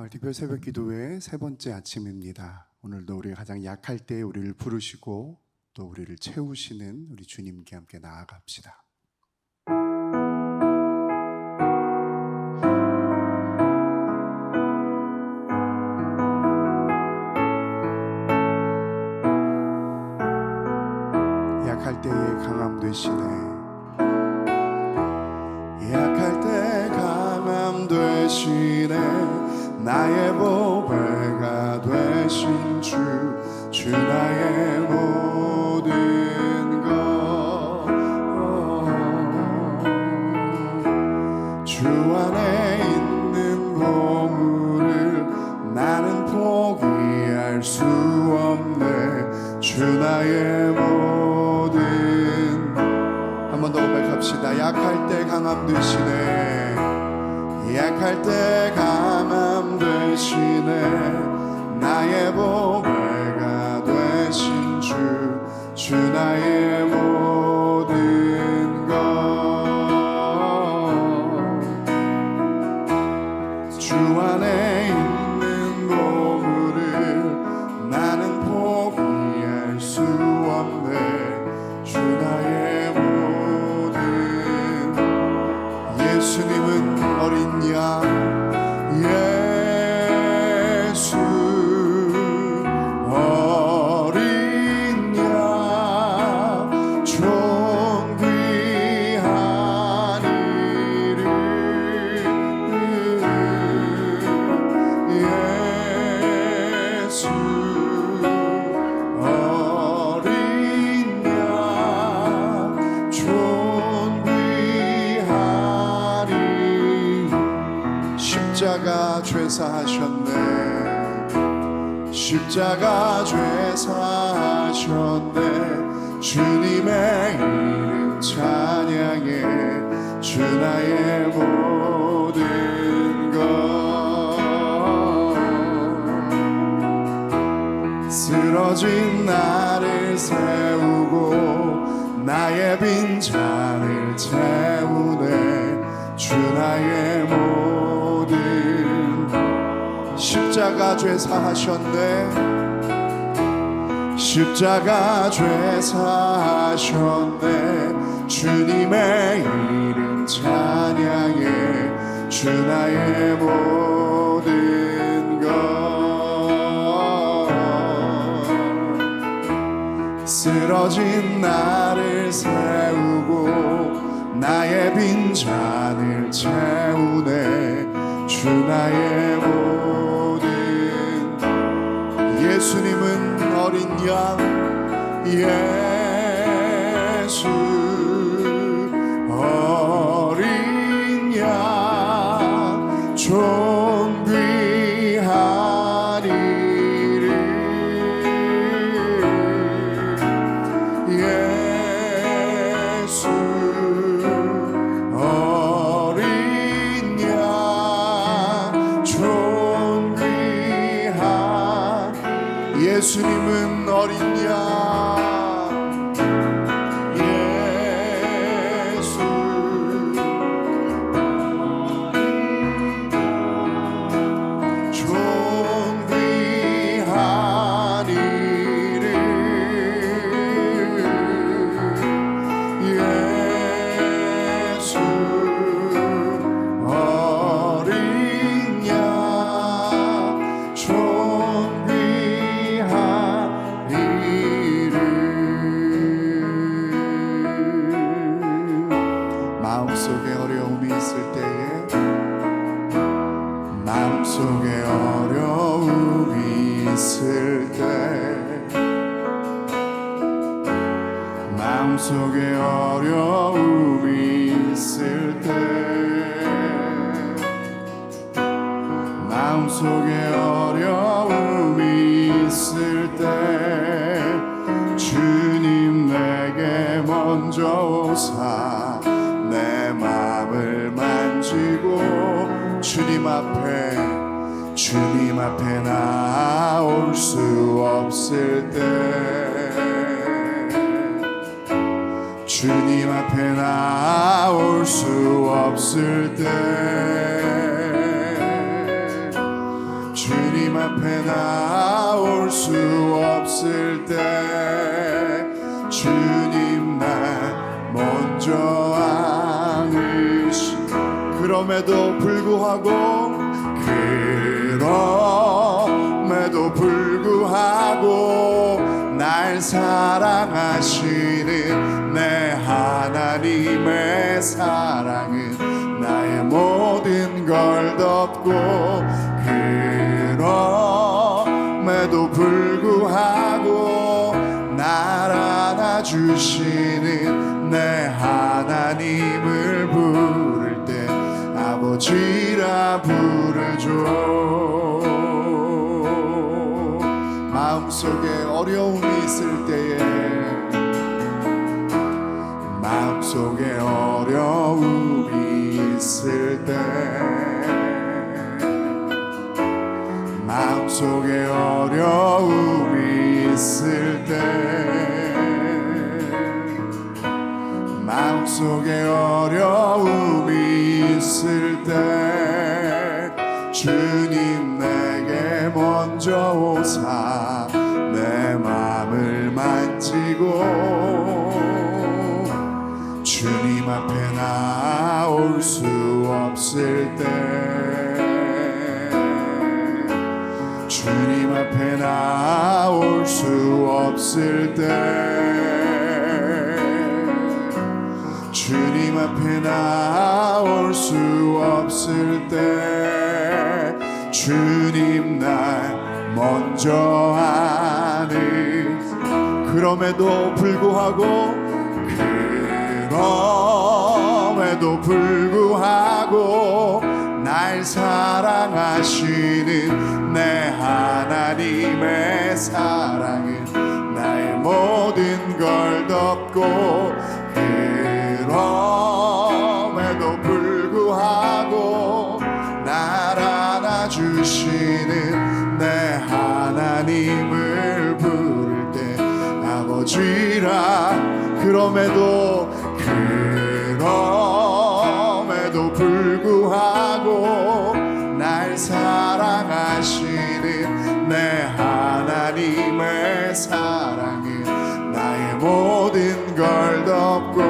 가을 특별 새벽 기도회 세 번째 아침입니다. 오늘도 우리가 가장 약할 때 우리를 부르시고 또 우리를 채우시는 우리 주님께 함께 나아갑시다. 약할 때에 강함 되시네. 약할 때 강함 되시네. 나의 보배가 되신 주 나의 모든 것. 주 안에 있는 보물을 나는 포기할 수 없네. 주 나의 모든. 한 번 더 고백합시다. 약할 때 강함 되시네. 약할 때 강함 되시네. 나의 보배가 되신 주 나의 모든 것. 주 안에 있는 보물을 나는 포기할 수 없네. 주 나의 모든. 예수님은 어린 양, 예수 어린 양 존귀한 이름. 예수 어린 양 존귀한 이름. 십자가 죄사하셨네. 십자가 죄사하셨네. 주님의 이름 찬양해. 주 나의 모든 것. 쓰러진 나를 세우고 나의 빈잔을 채우네. 주 나의 모든. 십자가 죄사하셨네. 십자가 죄사하셨네. 주님의 이름 찬양해. 주 나의 모든 것. 쓰러진 나를 세우고 나의 빈잔을 채우네. 주 나의 모든. 예수님은 어린 양, 예수 어린 양 존귀한 이름. 예수 어린 양 존귀한. 예수님은 어린 양, 예수 존귀한 이름. 예수 어린 양 존귀한 이름. 마음속에 어려움이 있을 때에, 마음속에 어려움이 있을 때, 마음속에 어려움이 있을 때, 마음속에 어려움이 있을 때, 주님 내게 먼저 오사 내 마음을 만지고 주님 앞에 나올 수 없을 때, 주님 앞에 나올 수 없을 때 주님 앞에 나올 수 없을 때 주님 날 먼저 안으시. 그럼에도 불구하고 날 사랑하시는 내 하나님의 사랑은 나의 모든 걸 덮고, 그럼에도 불구하고 날 안아주시는 내 하나님을 부를 때 아버지라 부르죠. 마음속에 어려움이 있을 때에, 마음속에 어려움이 있을 때, 마음속에 어려움이 있을 때, 마음속에 어려움이 있을 때 주님 내게 먼저 오사 내 맘을 만지고, 주님 앞에 나올 수 없을 때, 주님 앞에 나올 수 없을 때, 주님 앞에 나올 수 없을 때 주님 날 먼저 아는. 그럼에도 불구하고 날 사랑하시는 내 하나님의 사랑은 나의 모든 걸 덮고, 그럼에도 불구하고 날 안아주시는 내 하나님을 부를 때 아버지라. 그럼에도 불구하고 날 사랑하시는 내 하나님의 사랑은 나의 모든 걸 덮고,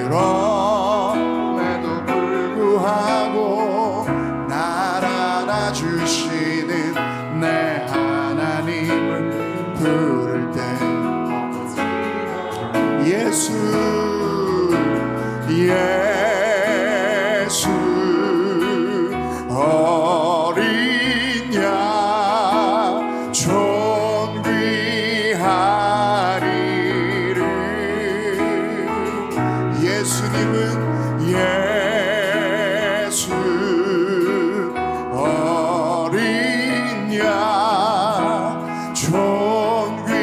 그럼에도 불구하고 날 안아주시는 내 하나님을 부를 때 예수 어린 양 존귀하리를. 예수님은 예수 어린 양 존귀하리.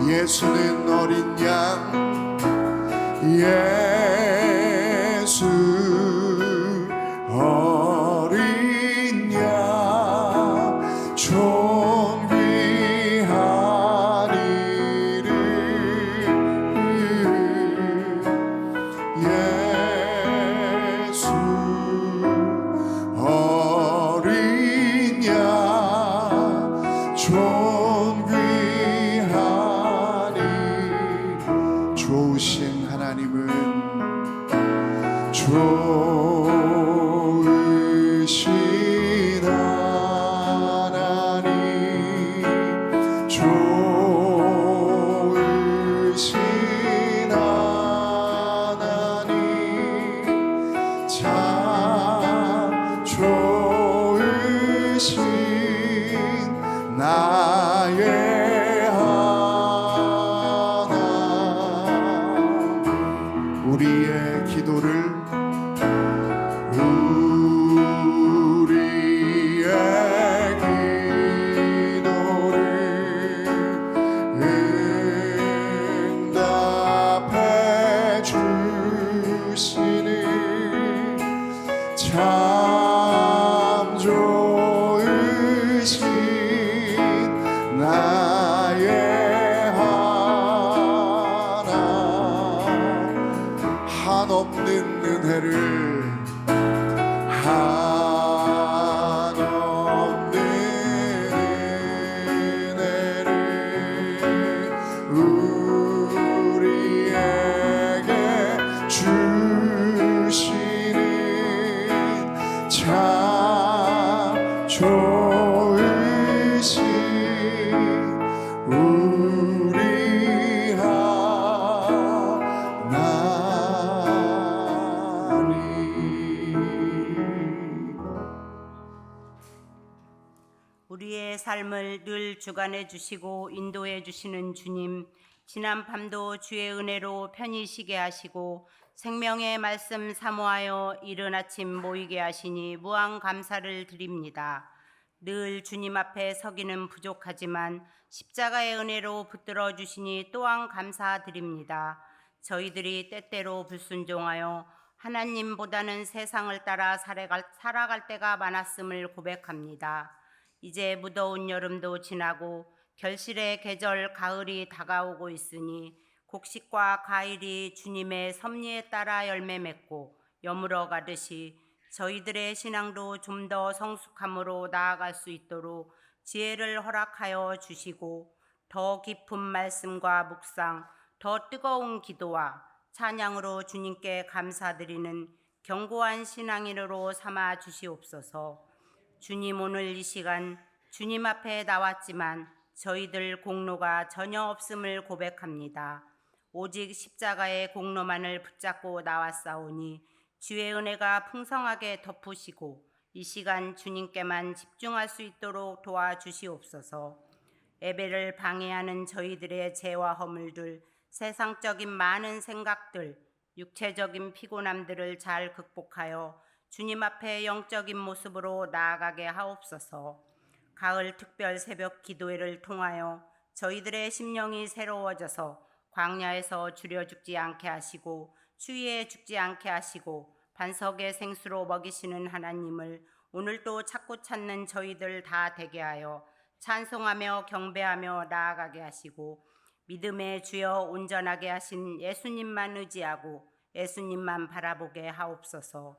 예수는 어린 양, 예수 어린 양 존귀하리를. 예수 어린 양 존귀하리. 좋으신 하나님은 좋으신 하나님, 좋으신 하나님, 참 좋으신 나의 하나님. 우리의 기도를 응답해 주시는 참 좋으신 나의 하나. 한없는 은혜를 좋으신 우리 하나님. 우리의 삶을 늘 주관해 주시고 인도해 주시는 주님, 지난 밤도 주의 은혜로 편히 쉬게 하시고 생명의 말씀 사모하여 이른 아침 모이게 하시니 무한 감사를 드립니다. 늘 주님 앞에 서기는 부족하지만 십자가의 은혜로 붙들어 주시니 또한 감사드립니다. 저희들이 때때로 불순종하여 하나님보다는 세상을 따라 살아갈 때가 많았음을 고백합니다. 이제 무더운 여름도 지나고 결실의 계절 가을이 다가오고 있으니 곡식과 과일이 주님의 섭리에 따라 열매 맺고 여물어 가듯이 저희들의 신앙도 좀 더 성숙함으로 나아갈 수 있도록 지혜를 허락하여 주시고 더 깊은 말씀과 묵상, 더 뜨거운 기도와 찬양으로 주님께 감사드리는 견고한 신앙인으로 삼아 주시옵소서. 주님, 오늘 이 시간 주님 앞에 나왔지만 저희들 공로가 전혀 없음을 고백합니다. 오직 십자가의 공로만을 붙잡고 나왔사오니 주의 은혜가 풍성하게 덮으시고 이 시간 주님께만 집중할 수 있도록 도와주시옵소서. 예배를 방해하는 저희들의 죄와 허물들, 세상적인 많은 생각들, 육체적인 피곤함들을 잘 극복하여 주님 앞에 영적인 모습으로 나아가게 하옵소서. 가을 특별 새벽 기도회를 통하여 저희들의 심령이 새로워져서 광야에서 주려 죽지 않게 하시고 추위에 죽지 않게 하시고 반석의 생수로 먹이시는 하나님을 오늘도 찾고 찾는 저희들 다 되게 하여 찬송하며 경배하며 나아가게 하시고 믿음의 주여 온전하게 하신 예수님만 의지하고 예수님만 바라보게 하옵소서.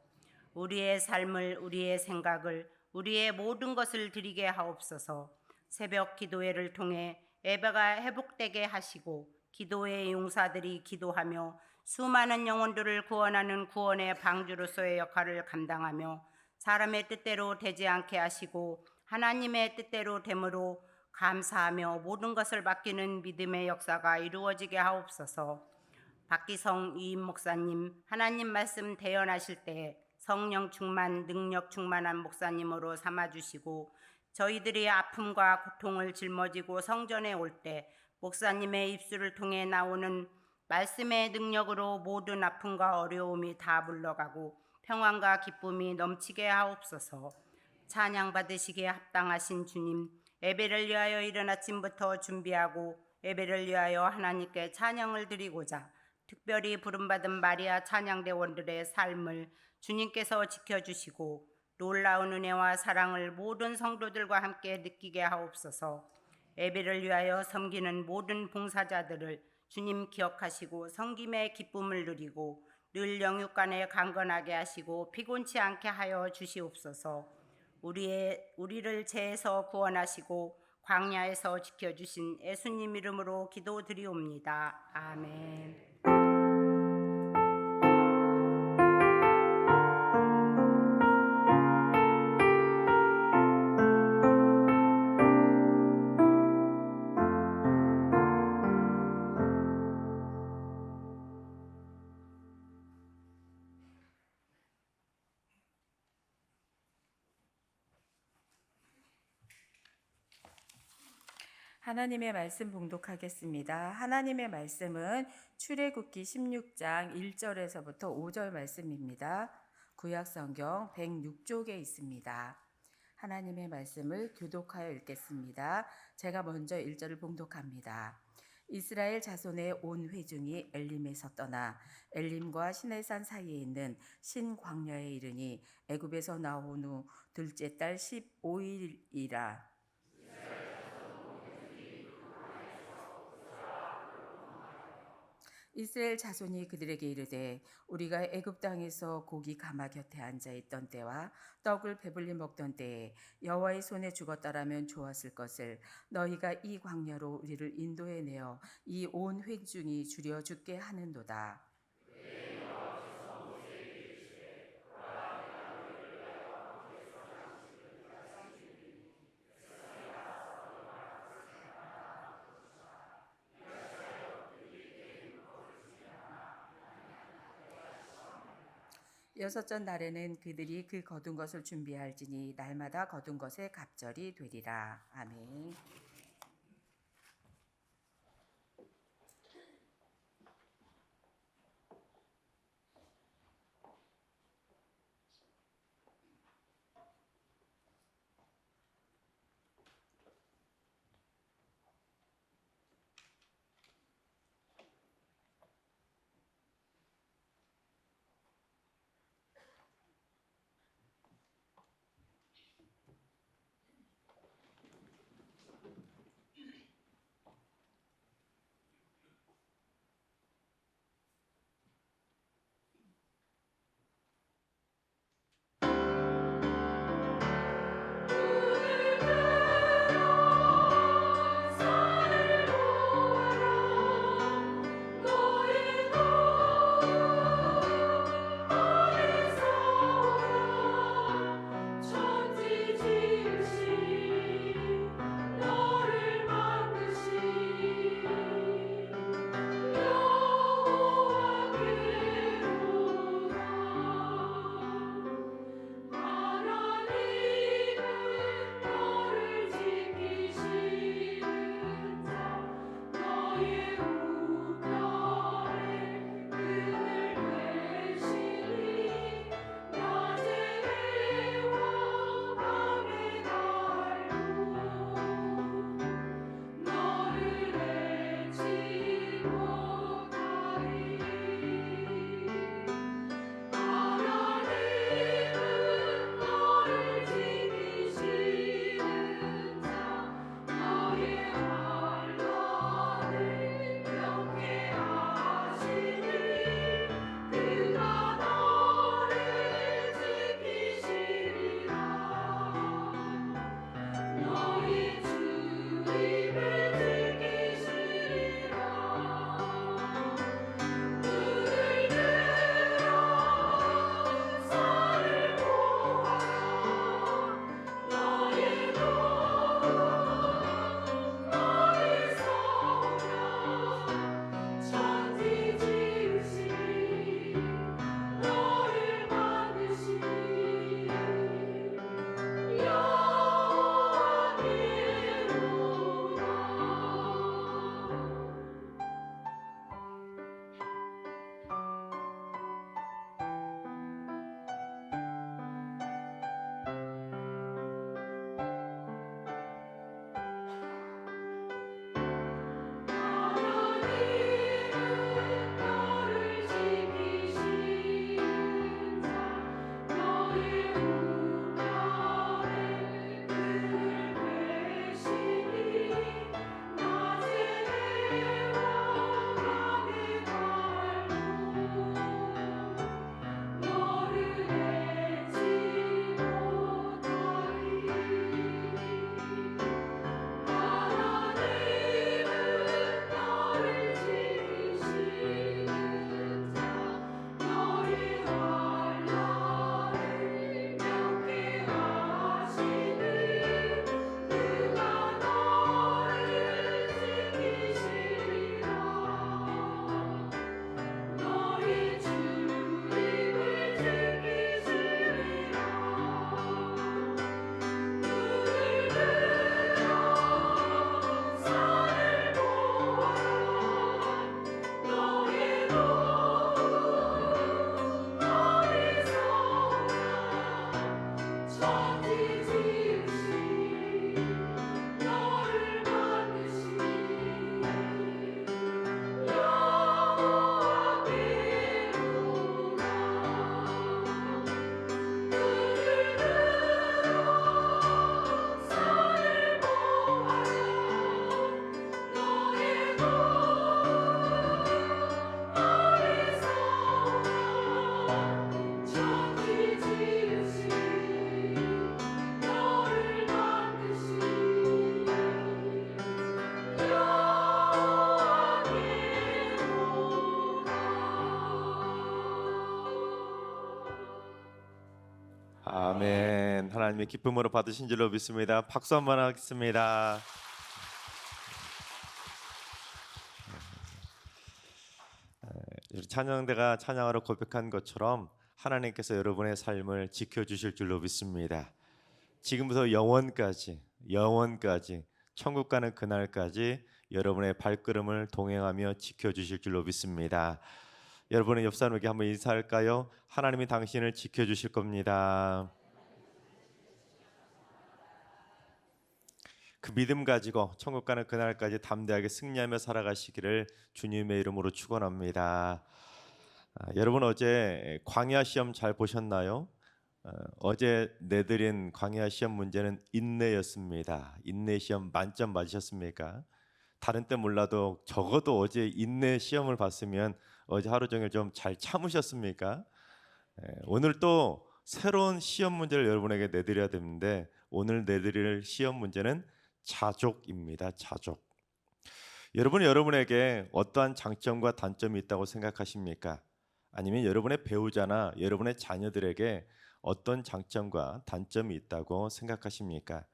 우리의 삶을, 우리의 생각을, 우리의 모든 것을 드리게 하옵소서. 새벽 기도회를 통해 예배가 회복되게 하시고 기도의 용사들이 기도하며 수많은 영혼들을 구원하는 구원의 방주로서의 역할을 감당하며 사람의 뜻대로 되지 않게 하시고 하나님의 뜻대로 됨으로 감사하며 모든 것을 맡기는 믿음의 역사가 이루어지게 하옵소서. 박기성 이임 목사님, 하나님 말씀 대연하실 때 성령 충만, 능력 충만한 목사님으로 삼아주시고 저희들이 아픔과 고통을 짊어지고 성전에 올 때 목사님의 입술을 통해 나오는 말씀의 능력으로 모든 아픔과 어려움이 다 물러가고 평안과 기쁨이 넘치게 하옵소서. 찬양 받으시기에 합당하신 주님, 예배를 위하여 이른 아침부터 준비하고 예배를 위하여 하나님께 찬양을 드리고자 특별히 부름받은 마리아 찬양대원들의 삶을 주님께서 지켜주시고 놀라운 은혜와 사랑을 모든 성도들과 함께 느끼게 하옵소서. 예배를 위하여 섬기는 모든 봉사자들을 주님 기억하시고 섬김의 기쁨을 누리고 늘 영육간에 강건하게 하시고 피곤치 않게 하여 주시옵소서. 우리를 죄에서 구원하시고 광야에서 지켜주신 예수님 이름으로 기도드리옵니다. 아멘. 하나님의 말씀 봉독하겠습니다. 하나님의 말씀은 출애굽기 16장 1절에서부터 5절 말씀입니다. 구약성경 106쪽에 있습니다. 하나님의 말씀을 교독하여 읽겠습니다. 제가 먼저 1절을 봉독합니다. 이스라엘 자손의 온 회중이 엘림에서 떠나 엘림과 시내산 사이에 있는 신광야에 이르니 애굽에서 나온 후 둘째 달 15일이라. 이스라엘 자손이 그들에게 이르되 우리가 애굽 땅에서 고기 가마 곁에 앉아 있던 때와 떡을 배불리 먹던 때에 여호와의 손에 죽었다라면 좋았을 것을 너희가 이 광야로 우리를 인도해 내어 이 온 회중이 주려 죽게 하는도다. 여섯째 날에는 그들이 그 거둔 것을 준비할지니 날마다 거둔 것의 갑절이 되리라. 아멘. 아멘. 하나님의 기쁨으로 받으신 줄로 믿습니다. 박수 한번 하겠습니다. 우리 찬양대가 찬양하러 고백한 것처럼 하나님께서 여러분의 삶을 지켜주실 줄로 믿습니다. 지금부터 영원까지 천국 가는 그날까지 여러분의 발걸음을 동행하며 지켜주실 줄로 믿습니다. 여러분의 옆 사람에게 한번 인사할까요? 하나님이 당신을 지켜주실 겁니다. 그 믿음 가지고 천국 가는 그날까지 담대하게 승리하며 살아가시기를 주님의 이름으로 축원합니다. 여러분 어제 광야 시험 잘 보셨나요? 어제 내드린 광야 시험 문제는 인내였습니다. 인내 시험 만점 맞으셨습니까? 다른 때 몰라도 적어도 어제 인내 시험을 봤으면 어제 하루 종일 좀 잘 참으셨습니까? 오늘 또 새로운 시험 문제를 여러분에게 내드려야 되는데 오늘 내드릴 시험 문제는 자족입니다. 자족. 여러분에게 어떠한 장점과 단점이 있다고 생각하십니까? 아니면 여러분의 배우자나 여러분의 자녀들에게 어떤 장점과 단점이 있다고 생각하십니까?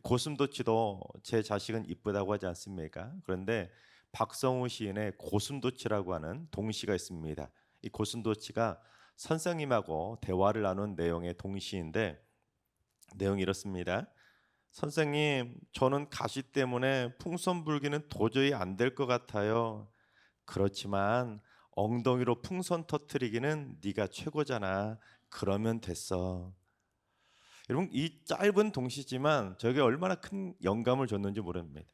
고슴도치도 제 자식은 이쁘다고 하지 않습니까? 그런데 박성우 시인의 고슴도치라고 하는 동시가 있습니다. 이 고슴도치가 선생님하고 대화를 나눈 내용의 동시인데 내용이 이렇습니다. 선생님, 저는 가시 때문에 풍선 불기는 도저히 안 될 것 같아요. 그렇지만 엉덩이로 풍선 터트리기는 네가 최고잖아. 그러면 됐어. 여러분 이 짧은 동시지만 저에게 얼마나 큰 영감을 줬는지 모릅니다.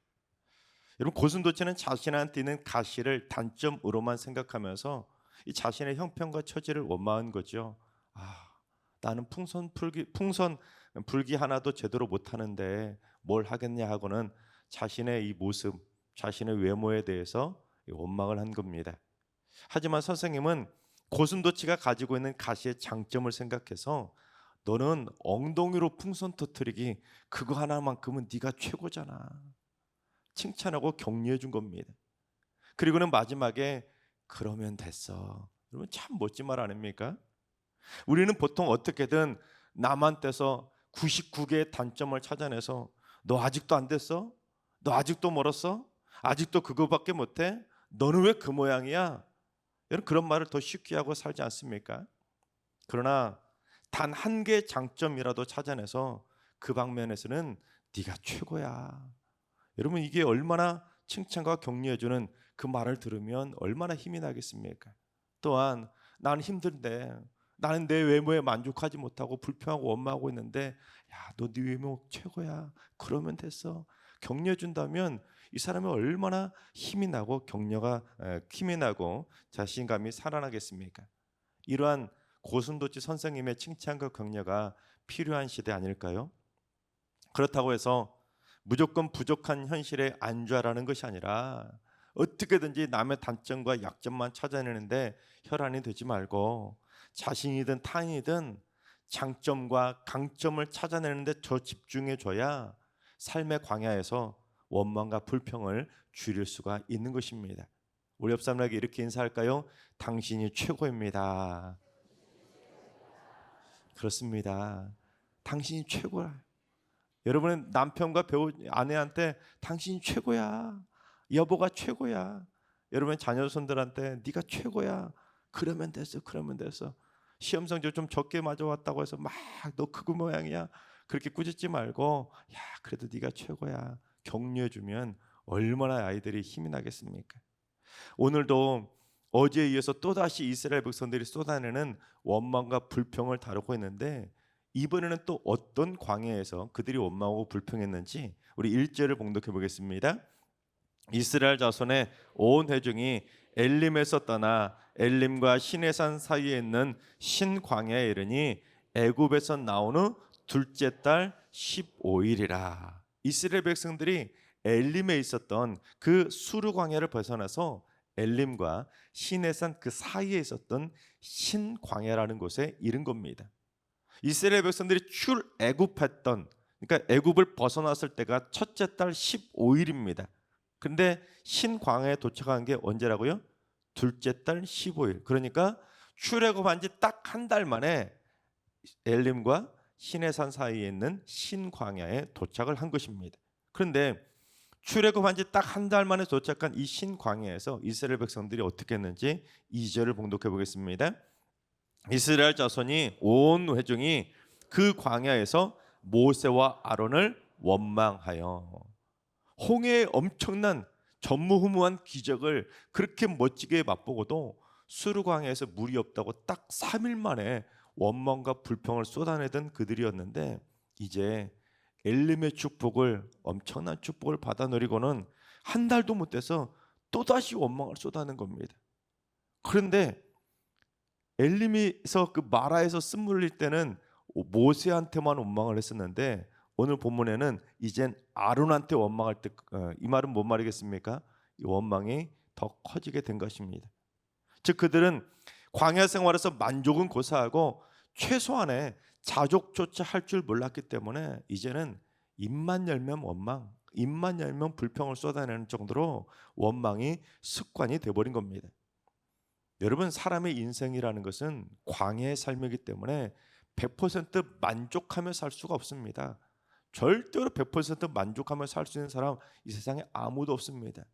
여러분 고슴도치는 자신한테 있는 가시를 단점으로만 생각하면서 이 자신의 형편과 처지를 원망한 거죠. 나는 풍선 불기 하나도 제대로 못하는데 뭘 하겠냐 하고는 자신의 이 모습, 자신의 외모에 대해서 원망을 한 겁니다. 하지만 선생님은 고슴도치가 가지고 있는 가시의 장점을 생각해서 너는 엉덩이로 풍선 터뜨리기 그거 하나만큼은 네가 최고잖아. 칭찬하고 격려해 준 겁니다. 그리고는 마지막에 그러면 됐어. 여러분 참 멋진 말 아닙니까? 우리는 보통 어떻게든 남한테서 99개의 단점을 찾아내서 너 아직도 안 됐어? 너 아직도 멀었어? 아직도 그거밖에 못해? 너는 왜 그 모양이야? 여러분 그런 말을 더 쉽게 하고 살지 않습니까? 그러나 단 한 개의 장점이라도 찾아내서 그 방면에서는 네가 최고야. 여러분 이게 얼마나 칭찬과 격려해주는 그 말을 들으면 얼마나 힘이 나겠습니까? 또한 나는 힘든데 나는 내 외모에 만족하지 못하고 불평하고 원망하고 있는데 야, 너 네 외모 최고야. 그러면 됐어. 격려해 준다면 이 사람이 얼마나 힘이 나고 힘이 나고 자신감이 살아나겠습니까? 이러한 고슴도치 선생님의 칭찬과 격려가 필요한 시대 아닐까요? 그렇다고 해서 무조건 부족한 현실에 안주하라는 것이 아니라 어떻게든지 남의 단점과 약점만 찾아내는데 혈안이 되지 말고 자신이든 타인이든 장점과 강점을 찾아내는데 더 집중해 줘야 삶의 광야에서 원망과 불평을 줄일 수가 있는 것입니다. 우리 옆 사람에게 이렇게 인사할까요? 당신이 최고입니다. 그렇습니다. 당신이 최고야. 여러분은 남편과 아내한테 당신이 최고야. 여보가 최고야. 여러분 자녀손들한테 네가 최고야. 그러면 됐어. 그러면 됐어. 시험 성적 좀 적게 맞아왔다고 해서 막 너 그거 모양이야. 그렇게 꾸짖지 말고 야 그래도 네가 최고야. 격려해주면 얼마나 아이들이 힘이 나겠습니까? 오늘도 어제에 이어서 또다시 이스라엘 백성들이 쏟아내는 원망과 불평을 다루고 있는데 이번에는 또 어떤 광야에서 그들이 원망하고 불평했는지 우리 1절을 봉독해 보겠습니다. 이스라엘 자손의 온 회중이 엘림에서 떠나 엘림과 시내산 사이에 있는 신광야에 이르니 애굽에서 나온 후 둘째 달 15일이라. 이스라엘 백성들이 엘림에 있었던 그 수르 광야를 벗어나서 엘림과 시내산 그 사이에 있었던 신광야라는 곳에 이른 겁니다. 이스라엘 백성들이 출애굽했던 그러니까 애굽을 벗어났을 때가 첫째 달 15일입니다. 근데 신광야에 도착한 게 언제라고요? 둘째 달 15일. 그러니까 출애굽한 지 딱 한 달 만에 엘림과 시내산 사이에 있는 신광야에 도착을 한 것입니다. 그런데 출애굽한 지 딱 한 달 만에 도착한 이 신광야에서 이스라엘 백성들이 어떻게 했는지 2절을 봉독해 보겠습니다. 이스라엘 자손이 온 회중이 그 광야에서 모세와 아론을 원망하여 홍해의 엄청난 전무후무한 기적을 그렇게 멋지게 맛보고도 수르광야에서 물이 없다고 딱 3일 만에 원망과 불평을 쏟아내던 그들이었는데 이제 엘림의 축복을 엄청난 축복을 받아 누리고는 한 달도 못 돼서 또다시 원망을 쏟아낸 겁니다. 그런데 엘림에서 그 마라에서 쓴 물일 때는 모세한테만 원망을 했었는데 오늘 본문에는 이젠 아론한테 원망할 때 이 말은 뭔 말이겠습니까? 이 원망이 더 커지게 된 것입니다. 즉 그들은 광야 생활에서 만족은 고사하고 최소한의 자족조차 할 줄 몰랐기 때문에 이제는 입만 열면 원망, 입만 열면 불평을 쏟아내는 정도로 원망이 습관이 돼버린 겁니다. 여러분 사람의 인생이라는 것은 광야의 삶이기 때문에 100% 만족하며 살 수가 없습니다. 절대로 100% 만족하며 살 수 있는 사람 이 세상에 아무도 없습니다.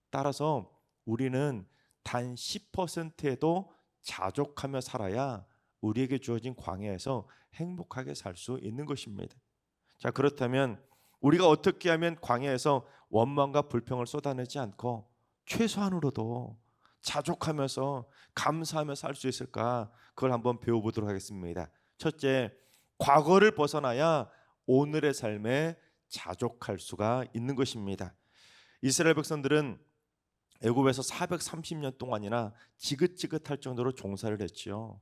따라서 우리는 단 10%에도 자족하며 살아야 우리에게 주어진 광야에서 행복하게 살 수 있는 것입니다. 자, 그렇다면 우리가 어떻게 하면 광야에서 원망과 불평을 쏟아내지 않고 최소한으로도 자족하면서 감사하며 살 수 있을까? 그걸 한번 배워보도록 하겠습니다. 첫째, 과거를 벗어나야 오늘의 삶에 자족할 수가 있는 것입니다. 이스라엘 백성들은 애굽에서 430년 동안이나 지긋지긋할 정도로 종사를 했지요.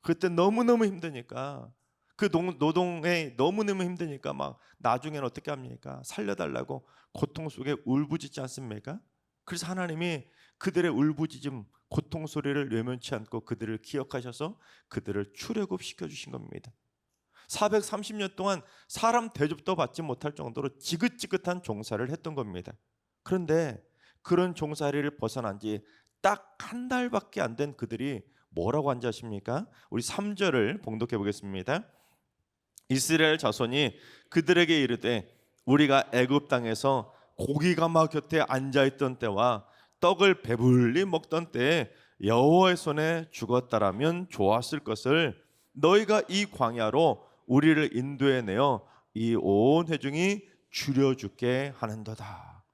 그때 너무너무 힘드니까 그 노동에 너무너무 힘드니까 막 나중에는 어떻게 합니까? 살려달라고 고통 속에 울부짖지 않습니까? 그래서 하나님이 그들의 울부짖음, 고통 소리를 외면치 않고 그들을 기억하셔서 그들을 출애굽시켜 주신 겁니다. 430년 동안 사람 대접도 받지 못할 정도로 지긋지긋한 종사를 했던 겁니다. 그런데 그런 종살이를 벗어난 지 딱 한 달밖에 안 된 그들이 뭐라고 한지 아십니까? 우리 3절을 봉독해 보겠습니다. 이스라엘 자손이 그들에게 이르되 우리가 애굽 땅에서 고기가마 곁에 앉아있던 때와 떡을 배불리 먹던 때에 여호와의 손에 죽었다라면 좋았을 것을 너희가 이 광야로 우리를 인도해 내어 이 온 회중이 줄여주게 하는도다.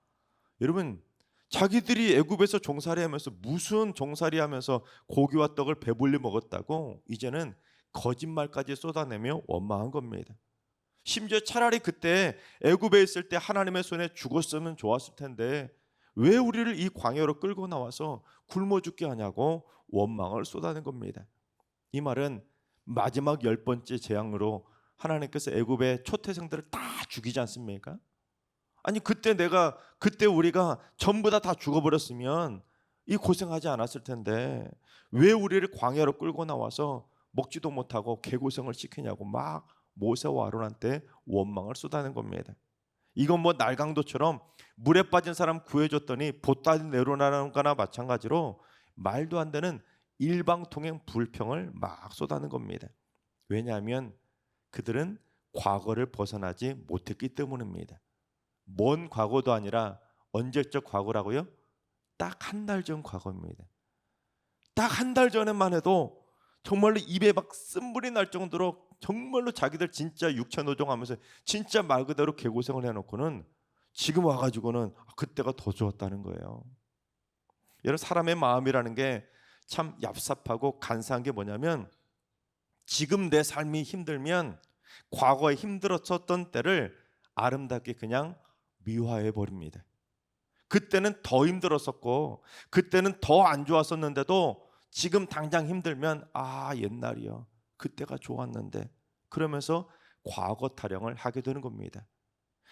여러분 자기들이 애굽에서 종살이하면서 무슨 종살이하면서 고기와 떡을 배불리 먹었다고 이제는 거짓말까지 쏟아내며 원망한 겁니다. 심지어 차라리 그때 애굽에 있을 때 하나님의 손에 죽었으면 좋았을 텐데 왜 우리를 이 광야로 끌고 나와서 굶어 죽게 하냐고 원망을 쏟아낸 겁니다. 이 말은 마지막 10번째 재앙으로 하나님께서 애굽의 초태생들을 다 죽이지 않습니까? 아니 그때 우리가 전부 다 죽어버렸으면 이 고생하지 않았을 텐데 왜 우리를 광야로 끌고 나와서 먹지도 못하고 개고생을 시키냐고 막 모세와 아론한테 원망을 쏟아낸 겁니다. 이건 뭐 날강도처럼 물에 빠진 사람 구해줬더니 보따리 내려놓는 거나 마찬가지로 말도 안 되는 일방통행 불평을 막 쏟아낸 겁니다. 왜냐하면 그들은 과거를 벗어나지 못했기 때문입니다. 먼 과거도 아니라 언제적 과거라고요? 딱 한 달 전 과거입니다. 딱 한 달 전에만 해도 정말로 입에 막 쓴물이 날 정도로 정말로 자기들 진짜 육체 노동하면서 진짜 말 그대로 개고생을 해놓고는 지금 와가지고는 그때가 더 좋았다는 거예요. 여러분 사람의 마음이라는 게 참 얍삽하고 간사한 게 뭐냐면 지금 내 삶이 힘들면 과거에 힘들었었던 때를 아름답게 그냥 미화해 버립니다. 그때는 더 힘들었었고 그때는 더 안 좋았었는데도 지금 당장 힘들면 옛날이요. 그때가 좋았는데 그러면서 과거 타령을 하게 되는 겁니다.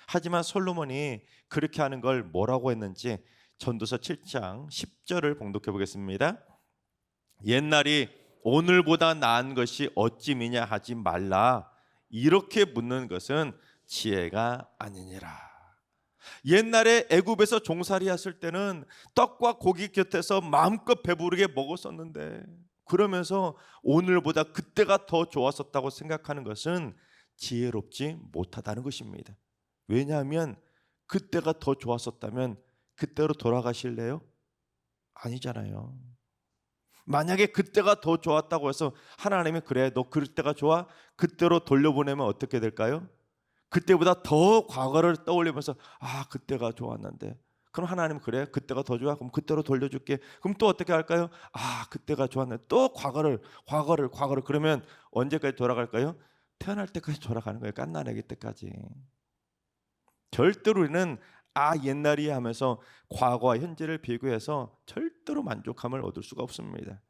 하지만 솔로몬이 그렇게 하는 걸 뭐라고 했는지 전도서 7장 10절을 봉독해 보겠습니다. 옛날이 오늘보다 나은 것이 어찌 미냐 하지 말라. 이렇게 묻는 것은 지혜가 아니니라. 옛날에 애굽에서 종살이했을 때는 떡과 고기 곁에서 마음껏 배부르게 먹었었는데 그러면서 오늘보다 그때가 더 좋았었다고 생각하는 것은 지혜롭지 못하다는 것입니다. 왜냐하면 그때가 더 좋았었다면 그때로 돌아가실래요? 아니잖아요. 만약에 그때가 더 좋았다고 해서 하나님이 그래 너 그때가 좋아? 그때로 돌려보내면 어떻게 될까요? 그때보다 더 과거를 떠올리면서 아 그때가 좋았는데, 그럼 하나님 그래 그때가 더 좋아? 그럼 그때로 돌려줄게. 그럼 또 어떻게 할까요? 아 그때가 좋았는데 또 과거를 그러면 언제까지 돌아갈까요? 태어날 때까지 돌아가는 거예요. 갓난아기 때까지. 절대로 우리는 아 옛날이 하면서 과거와 현재를 비교해서 절대로 만족함을 얻을 수가 없습니다.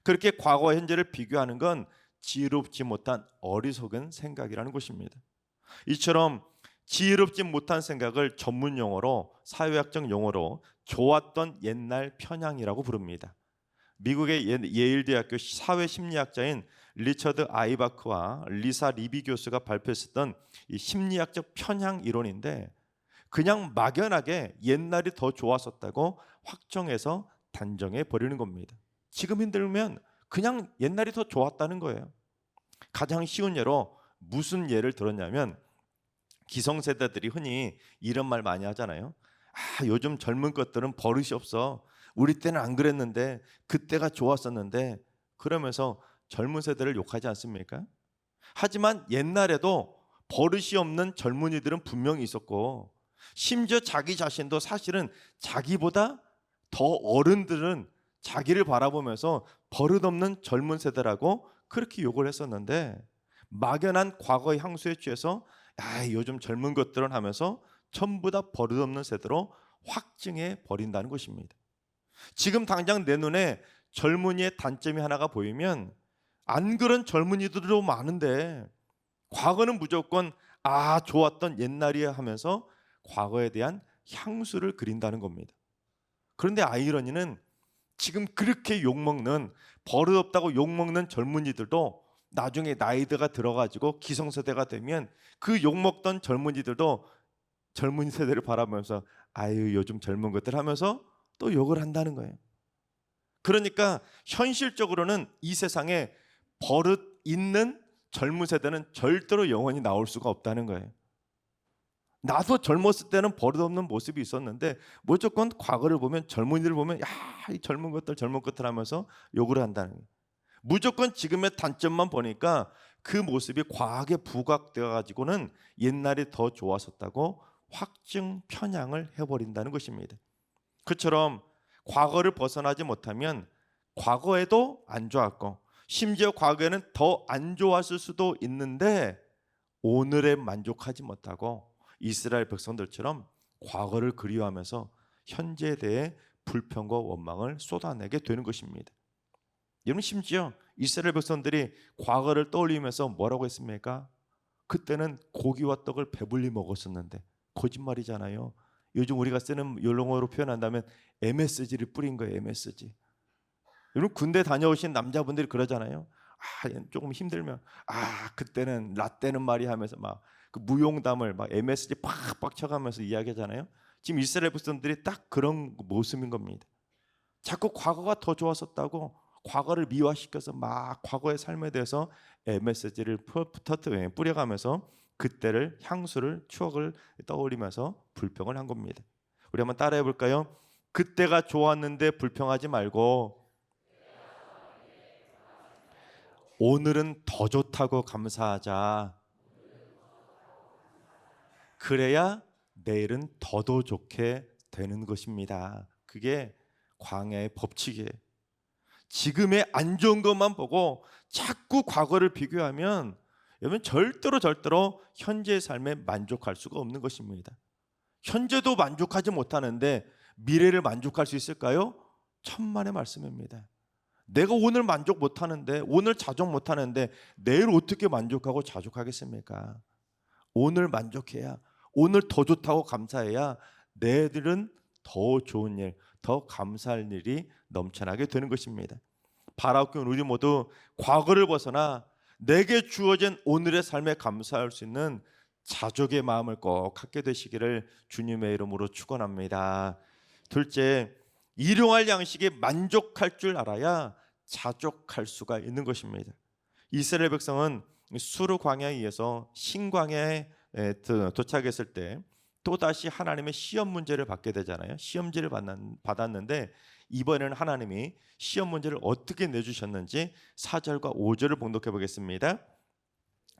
그렇게 과거와 현재를 비교하는 건 지혜롭지 못한 어리석은 생각이라는 것입니다. 이처럼 지혜롭지 못한 생각을 전문 용어로, 사회학적 용어로 좋았던 옛날 편향이라고 부릅니다. 미국의 예일대학교 사회심리학자인 리처드 아이바크와 리사 리비 교수가 발표했었던 이 심리학적 편향 이론인데, 그냥 막연하게 옛날이 더 좋았었다고 확정해서 단정해 버리는 겁니다. 지금 힘들면 그냥 옛날이 더 좋았다는 거예요. 가장 쉬운 예로 무슨 예를 들었냐면, 기성세대들이 흔히 이런 말 많이 하잖아요. 아 요즘 젊은 것들은 버릇이 없어. 우리 때는 안 그랬는데, 그때가 좋았었는데, 그러면서 젊은 세대를 욕하지 않습니까? 하지만 옛날에도 버릇이 없는 젊은이들은 분명히 있었고, 심지어 자기 자신도 사실은 자기보다 더 어른들은 자기를 바라보면서 버릇없는 젊은 세대라고 그렇게 욕을 했었는데, 막연한 과거의 향수에 취해서 야 요즘 젊은 것들은 하면서 전부 다 버릇없는 세대로 확증해 버린다는 것입니다. 지금 당장 내 눈에 젊은이의 단점이 하나가 보이면 안 그런 젊은이들도 많은데, 과거는 무조건 아 좋았던 옛날이야 하면서 과거에 대한 향수를 그린다는 겁니다. 그런데 아이러니는 지금 그렇게 욕먹는, 버릇없다고 욕먹는 젊은이들도 나중에 나이대가 들어가지고 기성세대가 되면 그 욕먹던 젊은이들도 젊은 세대를 바라보면서 아유 요즘 젊은 것들 하면서 또 욕을 한다는 거예요. 그러니까 현실적으로는 이 세상에 버릇 있는 젊은 세대는 절대로 영원히 나올 수가 없다는 거예요. 나도 젊었을 때는 버릇없는 모습이 있었는데 무조건 과거를 보면, 젊은이들 보면 야 이 젊은 것들 하면서 욕을 한다는 거예요. 무조건 지금의 단점만 보니까 그 모습이 과하게 부각되어 가지고는 옛날이 더 좋았었다고 확증 편향을 해버린다는 것입니다. 그처럼 과거를 벗어나지 못하면 과거에도 안 좋았고, 심지어 과거에는 더 안 좋았을 수도 있는데 오늘에 만족하지 못하고 이스라엘 백성들처럼 과거를 그리워하면서 현재에 대해 불평과 원망을 쏟아내게 되는 것입니다. 여러분 심지어 이스라엘 백성들이 과거를 떠올리면서 뭐라고 했습니까? 그때는 고기와 떡을 배불리 먹었었는데. 거짓말이잖아요. 요즘 우리가 쓰는 용어로 표현한다면 MSG를 뿌린 거예요. MSG. 여러분 군대 다녀오신 남자분들이 그러잖아요. 아 조금 힘들면 아 그때는 라떼는 말이 하면서 막 그 무용담을 막 MSG 팍팍 쳐가면서 이야기하잖아요. 지금 이스라엘 백성들이 딱 그런 모습인 겁니다. 자꾸 과거가 더 좋았었다고 과거를 미화시켜서 막 과거의 삶에 대해서 MSG를 뿌려가면서 그때를, 향수를, 추억을 떠올리면서 불평을 한 겁니다. 우리 한번 따라해 볼까요? 그때가 좋았는데 불평하지 말고 오늘은 더 좋다고 감사하자. 그래야 내일은 더더 좋게 되는 것입니다. 그게 광야의 법칙이에요. 지금의 안 좋은 것만 보고 자꾸 과거를 비교하면 여러분 절대로 현재의 삶에 만족할 수가 없는 것입니다. 현재도 만족하지 못하는데 미래를 만족할 수 있을까요? 천만의 말씀입니다. 내가 오늘 만족 못하는데, 오늘 자족 못하는데 내일 어떻게 만족하고 자족하겠습니까? 오늘 만족해야, 오늘 더 좋다고 감사해야 내일은 더 좋은 일, 더 감사할 일이 넘쳐나게 되는 것입니다. 바라옵기는 우리 모두 과거를 벗어나 내게 주어진 오늘의 삶에 감사할 수 있는 자족의 마음을 꼭 갖게 되시기를 주님의 이름으로 축원합니다. 둘째, 일용할 양식에 만족할 줄 알아야 자족할 수가 있는 것입니다. 이스라엘 백성은 수르 광야에 의해서 신광야에 도착했을 때 또다시 하나님의 시험 문제를 받게 되잖아요. 시험지를 받았는데 이번에는 하나님이 시험 문제를 어떻게 내주셨는지 4절과 5절을 봉독해 보겠습니다.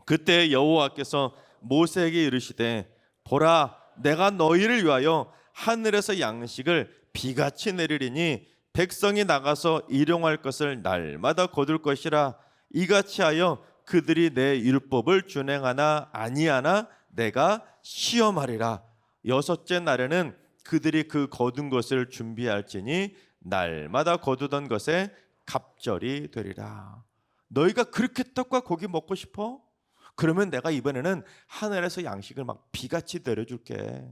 그때 여호와께서 모세에게 이르시되 보라 내가 너희를 위하여 하늘에서 양식을 비같이 내리리니 백성이 나가서 일용할 것을 날마다 거둘 것이라. 이같이 하여 그들이 내 율법을 준행하나 아니하나 내가 시험하리라. 여섯째 날에는 그들이 그 거둔 것을 준비할지니 날마다 거두던 것에 갑절이 되리라. 너희가 그렇게 떡과 고기 먹고 싶어? 그러면 내가 이번에는 하늘에서 양식을 막 비같이 내려줄게.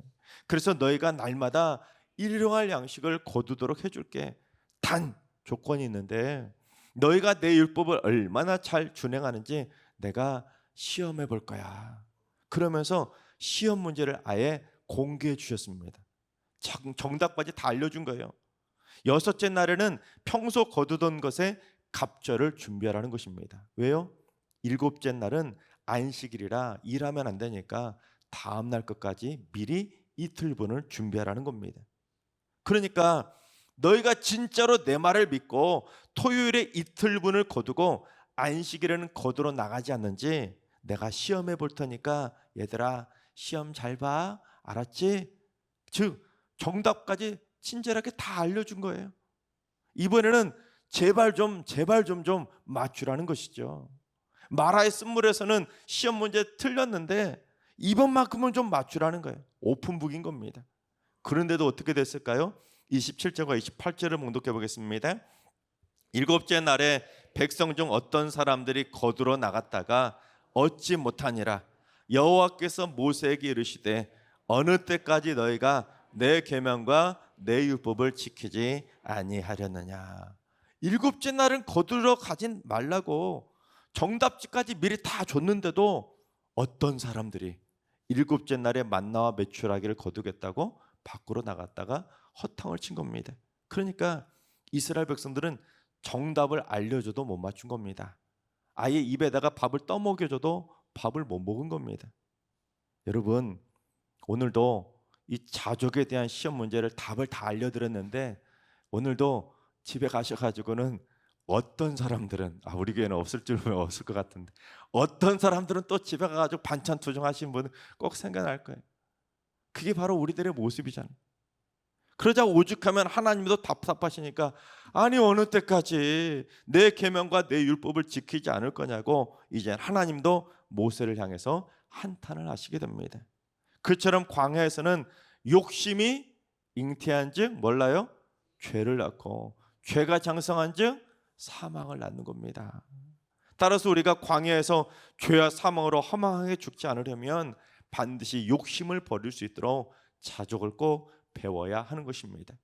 그래서 너희가 날마다 일용할 양식을 거두도록 해줄게. 단 조건이 있는데 너희가 내 율법을 얼마나 잘 준행하는지 내가 시험해 볼 거야. 그러면서 시험 문제를 아예 공개해 주셨습니다. 정답까지 다 알려준 거예요. 여섯째 날에는 평소 거두던 것에 갑절을 준비하라는 것입니다. 왜요? 일곱째 날은 안식일이라 일하면 안 되니까 다음 날 것까지 미리 이틀분을 준비하라는 겁니다. 그러니까 너희가 진짜로 내 말을 믿고 토요일에 이틀분을 거두고 안식일에는 거두러 나가지 않는지 내가 시험해 볼 테니까 얘들아 시험 잘 봐. 알았지? 즉 정답까지 친절하게 다 알려준 거예요. 이번에는 제발 좀 맞추라는 것이죠. 마라의 쓴물에서는 시험 문제 틀렸는데 이번만큼은 좀 맞추라는 거예요. 오픈북인 겁니다. 그런데도 어떻게 됐을까요? 27절과 28절을 봉독해 보겠습니다. 일곱째 날에 백성 중 어떤 사람들이 거두러 나갔다가 얻지 못하니라. 여호와께서 모세에게 이르시되 어느 때까지 너희가 내 계명과 내 율법을 지키지 아니하려느냐. 일곱째 날은 거두러 가진 말라고 정답지까지 미리 다 줬는데도 어떤 사람들이 일곱째 날에 만나와 메추라기를 거두겠다고 밖으로 나갔다가 허탕을 친 겁니다. 그러니까 이스라엘 백성들은 정답을 알려줘도 못 맞춘 겁니다. 아예 입에다가 밥을 떠먹여줘도 밥을 못 먹은 겁니다. 여러분 오늘도 이 자족에 대한 시험 문제를 답을 다 알려드렸는데 오늘도 집에 가셔가지고는 어떤 사람들은 우리 교회는 없을 줄 없을 것 같은데 어떤 사람들은 또 집에 가가지고 반찬 투정하신 분은 꼭 생각날 거예요. 그게 바로 우리들의 모습이잖아요. 그러자 오죽하면 하나님도 답답하시니까 아니 어느 때까지 내 계명과 내 율법을 지키지 않을 거냐고 이제 하나님도 모세를 향해서 한탄을 하시게 됩니다. 그처럼 광야에서는 욕심이 잉태한즉 몰라요? 죄를 낳고 죄가 장성한즉 사망을 낳는 겁니다. 따라서 우리가 광야에서 죄와 사망으로 허망하게 죽지 않으려면 반드시 욕심을 버릴 수 있도록 자족을 꼭 배워야 하는 것입니다.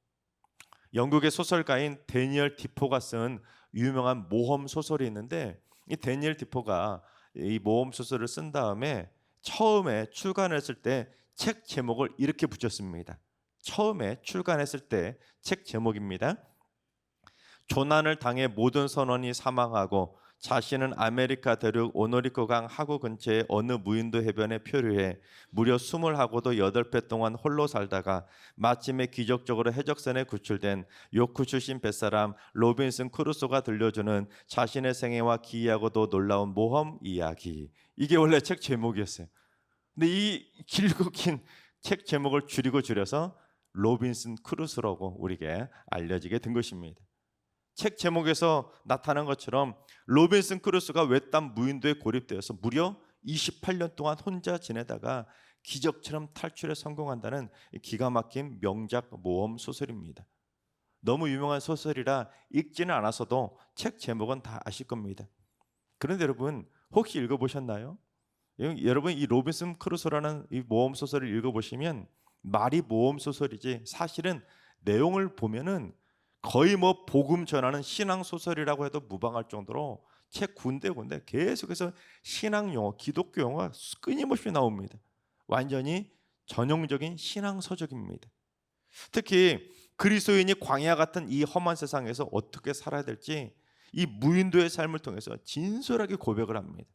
영국의 소설가인 데니얼 디포가 쓴 유명한 모험 소설이 있는데 이 데니얼 디포가 이 모험 소설을 쓴 다음에 처음에 출간했을 때 책 제목을 이렇게 붙였습니다. 처음에 출간했을 때 책 제목입니다. 조난을 당해 모든 선원이 사망하고 자신은 아메리카 대륙 오노리코 강 하구 근처의 어느 무인도 해변에 표류해 무려 20하고도 8배 동안 홀로 살다가 마침에 기적적으로 해적선에 구출된 요크 출신 뱃사람 로빈슨 크루소가 들려주는 자신의 생애와 기이하고도 놀라운 모험 이야기. 이게 원래 책 제목이었어요. 근데 이 길고 긴 책 제목을 줄여서 로빈슨 크루소라고 우리에게 알려지게 된 것입니다. 책 제목에서 나타난 것처럼 로빈슨 크루소가 외딴 무인도에 고립되어서 무려 28년 동안 혼자 지내다가 기적처럼 탈출에 성공한다는 기가 막힌 명작 모험 소설입니다. 너무 유명한 소설이라 읽지는 않아서도 책 제목은 다 아실 겁니다. 그런데 여러분 혹시 읽어보셨나요? 여러분 이 로빈슨 크루소라는 이 모험 소설을 읽어보시면 말이 모험 소설이지 사실은 내용을 보면은 거의 뭐 복음 전하는 신앙 소설이라고 해도 무방할 정도로 책 군데군데 계속해서 신앙 용어, 기독교 용어가 끊임없이 나옵니다. 완전히 전형적인 신앙 서적입니다. 특히 그리스도인이 광야 같은 이 험한 세상에서 어떻게 살아야 될지 이 무인도의 삶을 통해서 진솔하게 고백을 합니다.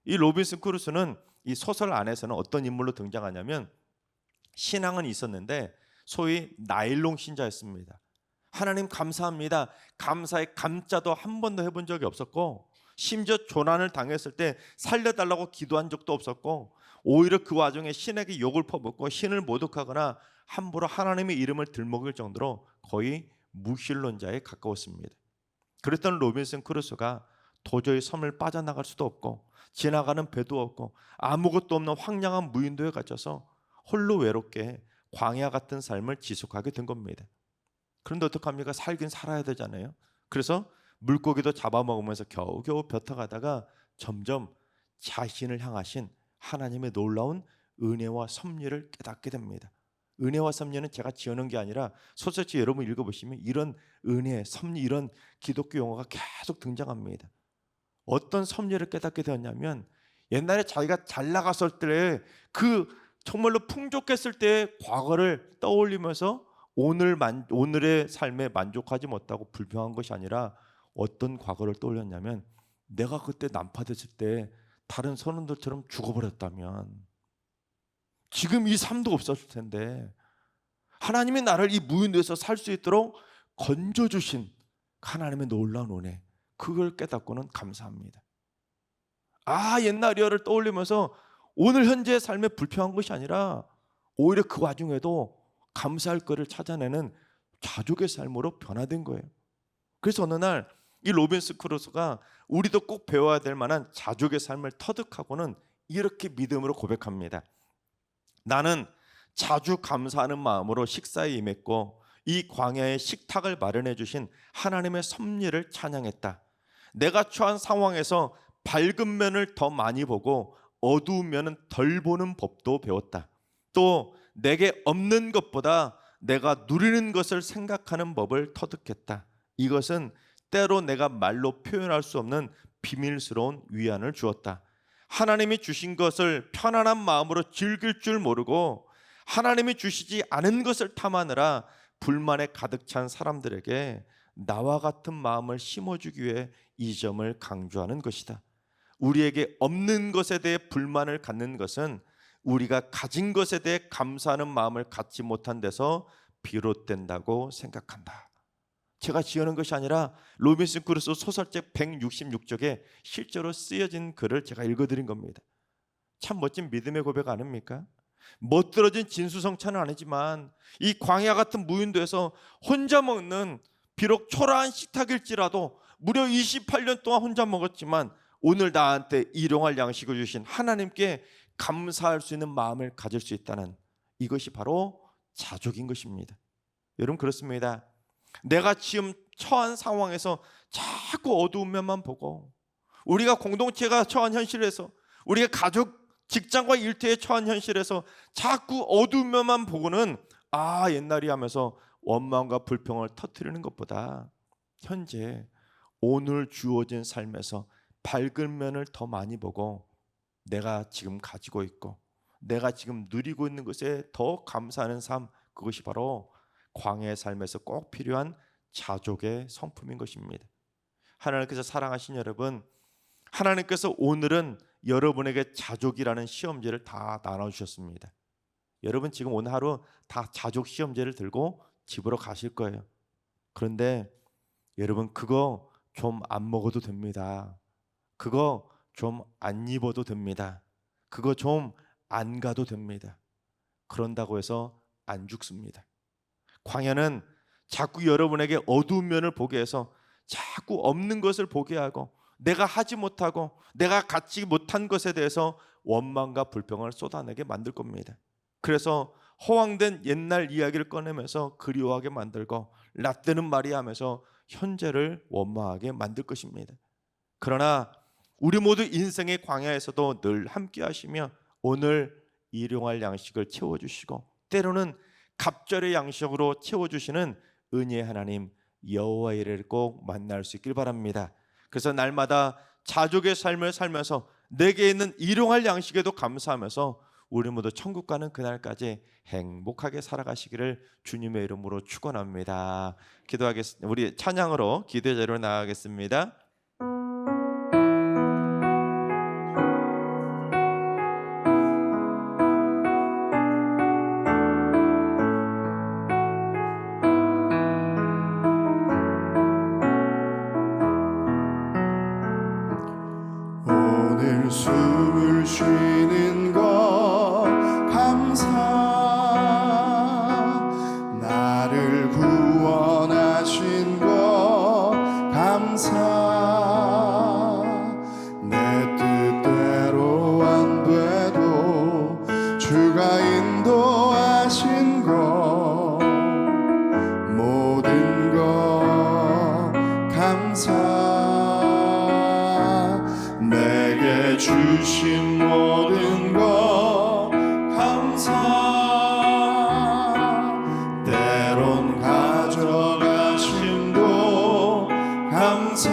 이 로빈슨 크루소는 이 소설 안에서는 어떤 인물로 등장하냐면 신앙은 있었는데 소위 나일론 신자였습니다. 하나님 감사합니다. 감사의 감자도 한 번도 해본 적이 없었고, 심지어 조난을 당했을 때 살려달라고 기도한 적도 없었고, 오히려 그 와중에 신에게 욕을 퍼붓고 신을 모독하거나 함부로 하나님의 이름을 들먹일 정도로 거의 무신론자에 가까웠습니다. 그랬던 로빈슨 크루소가 도저히 섬을 빠져나갈 수도 없고 지나가는 배도 없고 아무것도 없는 황량한 무인도에 갇혀서 홀로 외롭게 광야 같은 삶을 지속하게 된 겁니다. 그런데 어떡합니까? 살긴 살아야 되잖아요. 그래서 물고기도 잡아먹으면서 겨우겨우 벼터가다가 점점 자신을 향하신 하나님의 놀라운 은혜와 섭리를 깨닫게 됩니다. 은혜와 섭리는 제가 지어놓은 게 아니라 소설책 여러분 읽어보시면 이런 은혜, 섭리, 이런 기독교 용어가 계속 등장합니다. 어떤 섭리를 깨닫게 되었냐면 옛날에 자기가 잘 나갔을 때 그 정말로 풍족했을 때의 과거를 떠올리면서 오늘의 삶에 만족하지 못하고 불평한 것이 아니라 어떤 과거를 떠올렸냐면 내가 그때 난파됐을 때 다른 선원들처럼 죽어버렸다면 지금 이 삶도 없었을 텐데 하나님이 나를 이 무인도에서 살 수 있도록 건져주신 하나님의 놀라운 은혜, 그걸 깨닫고는 감사합니다. 옛날 일화를 떠올리면서 오늘 현재의 삶에 불평한 것이 아니라 오히려 그 와중에도 감사할 것을 찾아내는 자족의 삶으로 변화된 거예요. 그래서 어느 날 이 로빈슨 크루소가 우리도 꼭 배워야 될 만한 자족의 삶을 터득하고는 이렇게 믿음으로 고백합니다. 나는 자주 감사하는 마음으로 식사에 임했고 이 광야의 식탁을 마련해 주신 하나님의 섭리를 찬양했다. 내가 처한 상황에서 밝은 면을 더 많이 보고 어두운 면은 덜 보는 법도 배웠다. 또 내게 없는 것보다 내가 누리는 것을 생각하는 법을 터득했다. 이것은 때로 내가 말로 표현할 수 없는 비밀스러운 위안을 주었다. 하나님이 주신 것을 편안한 마음으로 즐길 줄 모르고 하나님이 주시지 않은 것을 탐하느라 불만에 가득 찬 사람들에게 나와 같은 마음을 심어주기 위해 이 점을 강조하는 것이다. 우리에게 없는 것에 대해 불만을 갖는 것은 우리가 가진 것에 대해 감사하는 마음을 갖지 못한 데서 비롯된다고 생각한다. 제가 지어낸 것이 아니라 로빈슨 크루소 소설책 166쪽에 실제로 쓰여진 글을 제가 읽어드린 겁니다. 참 멋진 믿음의 고백 아닙니까? 멋들어진 진수성찬은 아니지만 이 광야 같은 무인도에서 혼자 먹는 비록 초라한 식탁일지라도 무려 28년 동안 혼자 먹었지만 오늘 나한테 일용할 양식을 주신 하나님께 감사할 수 있는 마음을 가질 수 있다는 이것이 바로 자족인 것입니다. 여러분 그렇습니다. 내가 지금 처한 상황에서 자꾸 어두운 면만 보고 우리가 공동체가 처한 현실에서 우리가 가족, 직장과 일터에 처한 현실에서 자꾸 어두운 면만 보고는 옛날이 하면서 원망과 불평을 터뜨리는 것보다 현재 오늘 주어진 삶에서 밝은 면을 더 많이 보고 내가 지금 가지고 있고 내가 지금 누리고 있는 것에 더 감사하는 삶, 그것이 바로 광야의 삶에서 꼭 필요한 자족의 성품인 것입니다. 하나님께서 사랑하신 여러분, 하나님께서 오늘은 여러분에게 자족이라는 시험지를 다 나눠주셨습니다. 여러분 지금 오늘 하루 다 자족 시험지를 들고 집으로 가실 거예요. 그런데 여러분 그거 좀 안 먹어도 됩니다. 그거 좀 안 입어도 됩니다. 그거 좀 안 가도 됩니다. 그런다고 해서 안 죽습니다. 광야는 자꾸 여러분에게 어두운 면을 보게 해서 자꾸 없는 것을 보게 하고 내가 하지 못하고 내가 갖지 못한 것에 대해서 원망과 불평을 쏟아내게 만들 겁니다. 그래서 허황된 옛날 이야기를 꺼내면서 그리워하게 만들고 라떼는 말이 하면서 현재를 원망하게 만들 것입니다. 그러나 우리 모두 인생의 광야에서도 늘 함께 하시며 오늘 일용할 양식을 채워주시고 때로는 갑절의 양식으로 채워주시는 은혜의 하나님 여호와 이레를 꼭 만날 수 있길 바랍니다. 그래서 날마다 자족의 삶을 살면서 내게 있는 일용할 양식에도 감사하면서 우리 모두 천국 가는 그날까지 행복하게 살아가시기를 주님의 이름으로 축원합니다. 기도하겠습니다. 우리 찬양으로 기도의 자리로 나아가겠습니다. 주시는 것 감사, 나를 구원하신 것 감사, 내 뜻대로 안 돼도 주가 인도하신 것 모든 것 감사, 내게 주신 모든 것 감사, 때론 가져가심도 감사,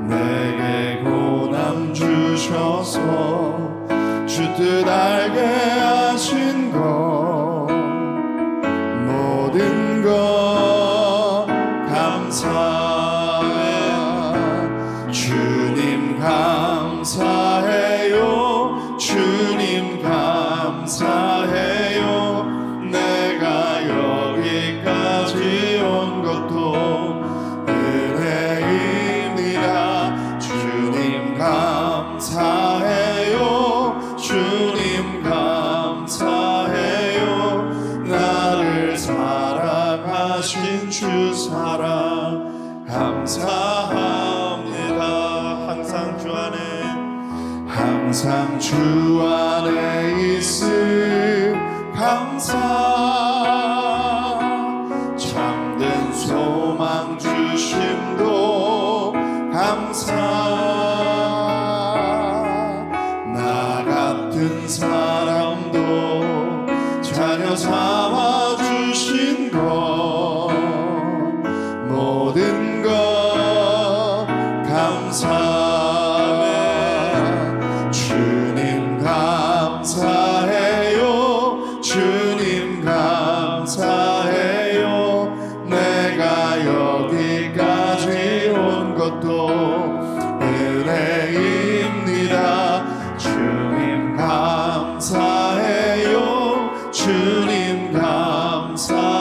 내게 고난 주셔서 주 뜻 알게 하신 것 모든 것 감사해. 주님 감사해요. 주님 감사해요. 내가 여기까지 온 것도 은혜입니다. 주님 감사해요. 주님 감사해요. 나를 사랑하신 주 사랑 감사합니다. 항상 주 안에, 항상 주 안에 있음 감사, 참된 소망 주심도 감사, 나 같은 사람도 자녀 삼아 주신 것 모든 것 감사해. 주님 감사해요. 주님 감사해요. 내가 여기까지 온 것도 은혜입니다. 주님 감사해요. 주님 감사해요.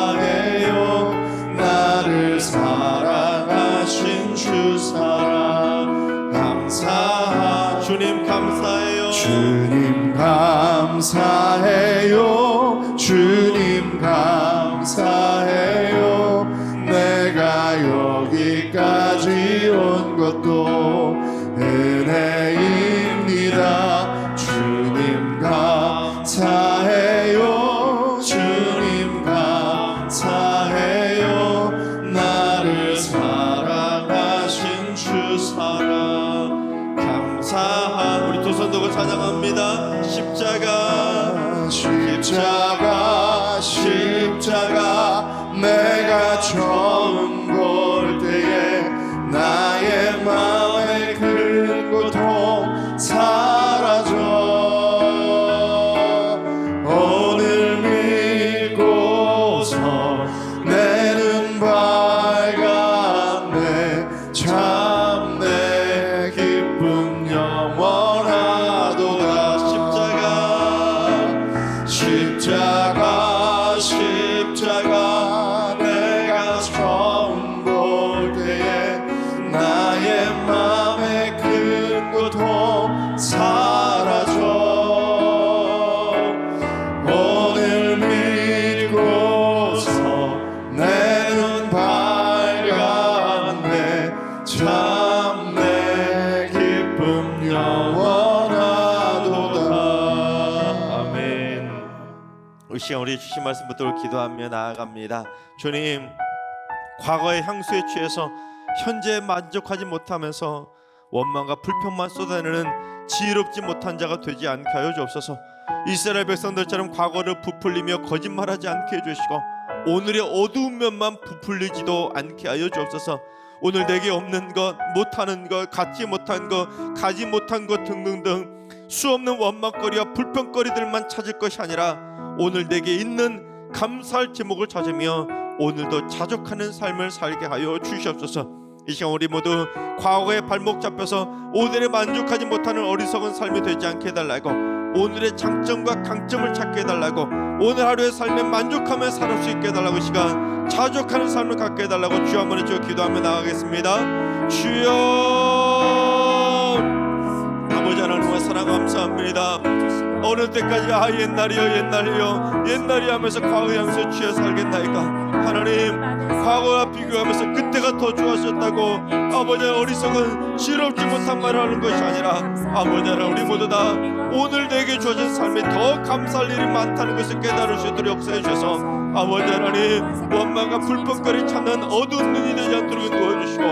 나를 사랑하신 주 사랑 감사. 주님 감사해요. 주님 감사해요. 주님 감사해요. 내가 여기까지 온 것도 은혜입니다. 주님 감사해요. 주님 감사해요. 나를 사랑하신 주 사랑 감사한. 우리 두 손 들고 찬양합니다. 십자가 십자가 십자가, 내가 처음 볼 때에 나의 마음의 큰 고통 사라져. 오늘 믿고서 내 눈 밝았네. 참 내 기쁨 영원하도다. 십자가 십자가, 내가 처음 볼 때에 나의 맘의 큰 고통 사라져. 오늘 믿고서 내 눈 밝았네. 참 내 기쁨 영원하도다. 아멘. 이 시간 우리 주신 말씀 붙들고 기도하며 나아갑니다. 주님, 과거의 향수에 취해서 현재에 만족하지 못하면서 원망과 불평만 쏟아내는 지혜롭지 못한 자가 되지 않게 하여 주옵소서. 이스라엘 백성들처럼 과거를 부풀리며 거짓말하지 않게 해주시고 오늘의 어두운 면만 부풀리지도 않게 하여 주옵소서. 오늘 내게 없는 것, 못하는 것, 갖지 못한 것, 가지 못한 것 등등등 수없는 원망거리와 불평거리들만 찾을 것이 아니라 오늘 내게 있는 감사할 제목을 찾으며 오늘도 자족하는 삶을 살게 하여 주시옵소서. 이 시간 우리 모두 과거에 발목 잡혀서 오늘에 만족하지 못하는 어리석은 삶이 되지 않게 해달라고, 오늘의 장점과 강점을 찾게 해달라고, 오늘 하루의 삶에 만족하며 살 수 있게 해달라고, 이 시간 자족하는 삶을 갖게 해달라고 주여 한번 해주어 기도하며 나가겠습니다. 주여, 아버지 하나님 사랑 감사합니다. 어느 때까지 옛날이 하면서 과거에 하면서 취해 살겠나이까. 하나님, 과거와 비교하면서 그때가 더 좋았었다고 아버지 어리석은 지럽지 못한 말을 하는 것이 아니라 아버지 하나님, 우리 모두 다 오늘 내게 주어진 삶이 더 감사할 일이 많다는 것을 깨달을 수 있도록 역사해 주셔서 아버지 하나님, 원망과 불평거리 찾는 어두운 눈이 되지 않도록 도와주시고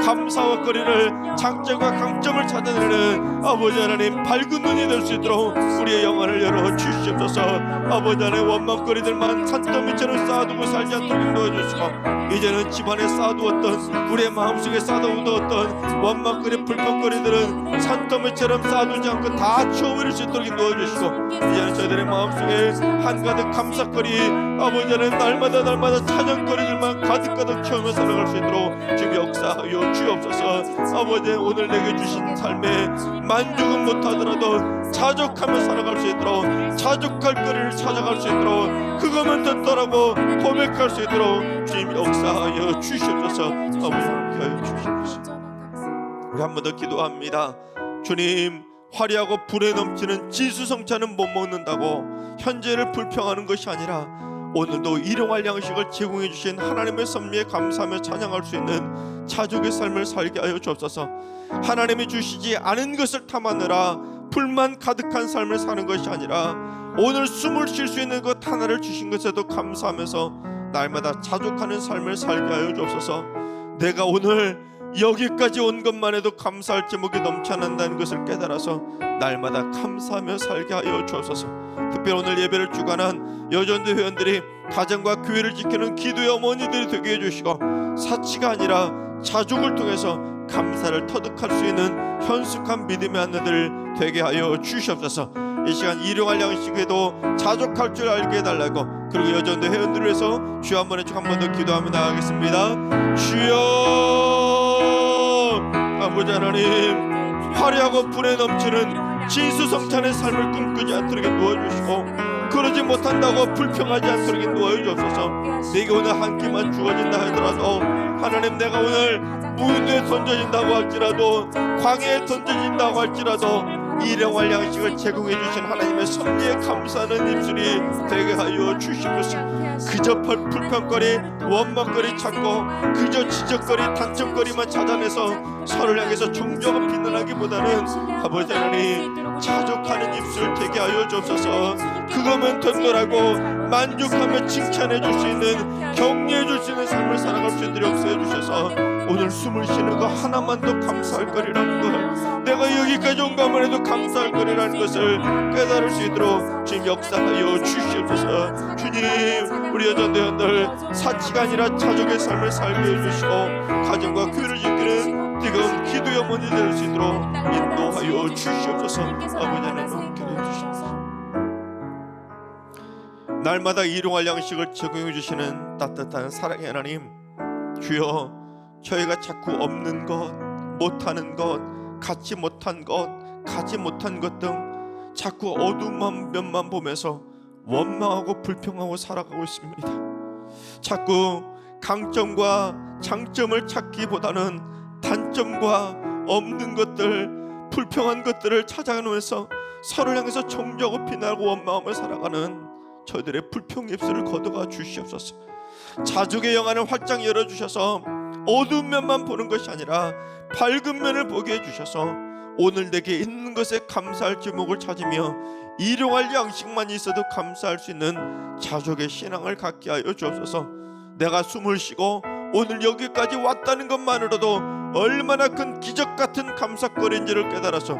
감사와 거리를 장점과 강점을 찾아내는 아버지 하나님 밝은 눈이 될 수 있도록 우리의 영혼을 열어 주시옵소서. 아버지 하나님, 원망거리들만 산더미처럼 쌓아두고 살지 않도록 도와주시고 이제는 집안에 쌓아두었던 우리의 마음속에 쌓아두었던 원망거리 불평거리들은 산더미처럼 쌓아두지 않고 다 치워버릴 수 있도록 도와주시고 이제는 저희들의 마음속에 한가득 감사거리 아버지 하나님 날마다 찬양거리들만 가득가득 채우며 살아갈 수 있도록 지금 역사하여 주옵소서. 아버지, 오늘 내게 주신 삶에 만족은 못하더라도 자족하며 살아갈 수 있도록 자족할 거리를 찾아갈 수 있도록 그거만 듣더라고 고백할 수 있도록 주님 역사하여 주시옵소서. 아버지 하여 주시옵소서. 우리 한 번 더 기도합니다. 주님, 화려하고 불에 넘치는 진수성찬은 못 먹는다고 현재를 불평하는 것이 아니라 오늘도 일용할 양식을 제공해 주신 하나님의 섭리에 감사하며 찬양할 수 있는 자족의 삶을 살게 하여 주옵소서. 하나님이 주시지 않은 것을 탐하느라 불만 가득한 삶을 사는 것이 아니라 오늘 숨을 쉴 수 있는 것 하나를 주신 것에도 감사하면서 날마다 자족하는 삶을 살게 하여 주옵소서. 내가 오늘 여기까지 온 것만 해도 감사할 제목이 넘치 않는다는 것을 깨달아서 날마다 감사하며 살게 하여 주옵소서. 특별히 오늘 예배를 주관한 여전대 회원들이 가정과 교회를 지키는 기도의 어머니들이 되게 해주시고 사치가 아니라 자족을 통해서 감사를 터득할 수 있는 현숙한 믿음의 아내들 되게 하여 주시옵소서. 이 시간 일용할 양식에도 자족할 줄 알게 해달라고, 그리고 여전대 회원들을 위해서 주여 한번 해주고 한 번 더 기도하며 나가겠습니다. 주여, 아버지 하나님, 화려하고 불에 넘치는 진수성찬의 삶을 꿈꾸지 않도록 도와주시고 그러지 못한다고 불평하지 않도록 도와주옵소서. 내게 오늘 한 끼만 주어진다 하더라도 하나님, 내가 오늘 무인도에 던져진다고 할지라도 광야에 던져진다고 할지라도 일용할 양식을 제공해 주신 하나님의 섭리에 감사하는 입술이 되게 하여 주시옵소서. 그저 불평거리 원망거리 찾고 그저 지적거리 단점거리만 찾아내서 서로를 향해서 종교가 비난하기보다는 아버지 하나님, 자족하는 입술 되게 하여 주옵소서. 그거면 된거라고 만족하며 칭찬해 줄 수 있는, 격려해 줄 수 있는 삶을 살아갈 수 있도록 역사해 주셔서 오늘 숨을 쉬는 거 하나만 더 감사할 거리라는 걸, 내가 여기까지 온 것만 해도 감사할 거리라는 것을 깨달을 수 있도록 지금 역사하여 주시옵소서. 주님, 우리 여전대원들 사치가 아니라 자족의 삶을 살게 해주시고 가정과 교회를 지키는 뜨거운 기도의 어머니 될 수 있도록 인도하여 주시옵소서. 아버지 하나님 기도해 주시옵소서. 날마다 일용할 양식을 제공해 주시는 따뜻한 사랑의 하나님, 주여, 저희가 자꾸 없는 것, 못하는 것, 갖지 못한 것, 가지 못한 것 등 자꾸 어두운 면만 보면서 원망하고 불평하고 살아가고 있습니다. 자꾸 강점과 장점을 찾기보다는 단점과 없는 것들, 불평한 것들을 찾아가면서 서로를 향해서 정죄하고 비난하고 원망하며 살아가는 저희들의 불평 입술을 거둬가 주시옵소서. 자족의 영안을 활짝 열어주셔서 어두운 면만 보는 것이 아니라 밝은 면을 보게 해주셔서 오늘 내게 있는 것에 감사할 제목을 찾으며 일용할 양식만 있어도 감사할 수 있는 자족의 신앙을 갖게 하여 주옵소서. 내가 숨을 쉬고 오늘 여기까지 왔다는 것만으로도 얼마나 큰 기적 같은 감사거리인지를 깨달아서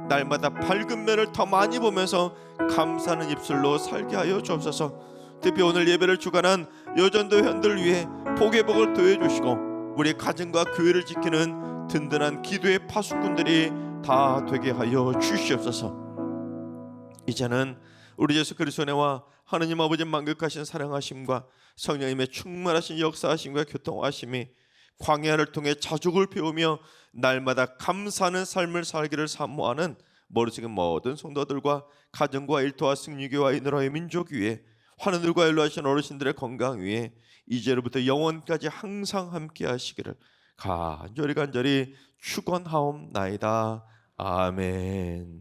날마다 밝은 면을 더 많이 보면서 감사하는 입술로 살게 하여 주옵소서. 특히 오늘 예배를 주관한 여전도 회원들을 위해 복의 복을 더해 주시고 우리 가정과 교회를 지키는 든든한 기도의 파수꾼들이 다 되게 하여 주시옵소서. 이제는 우리 예수 그리스도의 은혜와 하느님 아버지 만극하신 사랑하심과 성령님의 충만하신 역사하심과 교통하심이 광야를 통해 자족을 배우며 날마다 감사하는 삶을 살기를 사모하는 머리숙인 모든 성도들과 가정과 일터와 승리교와 이 나라의 민족 위에 환우들과 연로하신 어르신들의 건강 위에 이제로부터 영원까지 항상 함께 하시기를 간절히 축원하옵나이다. 아멘.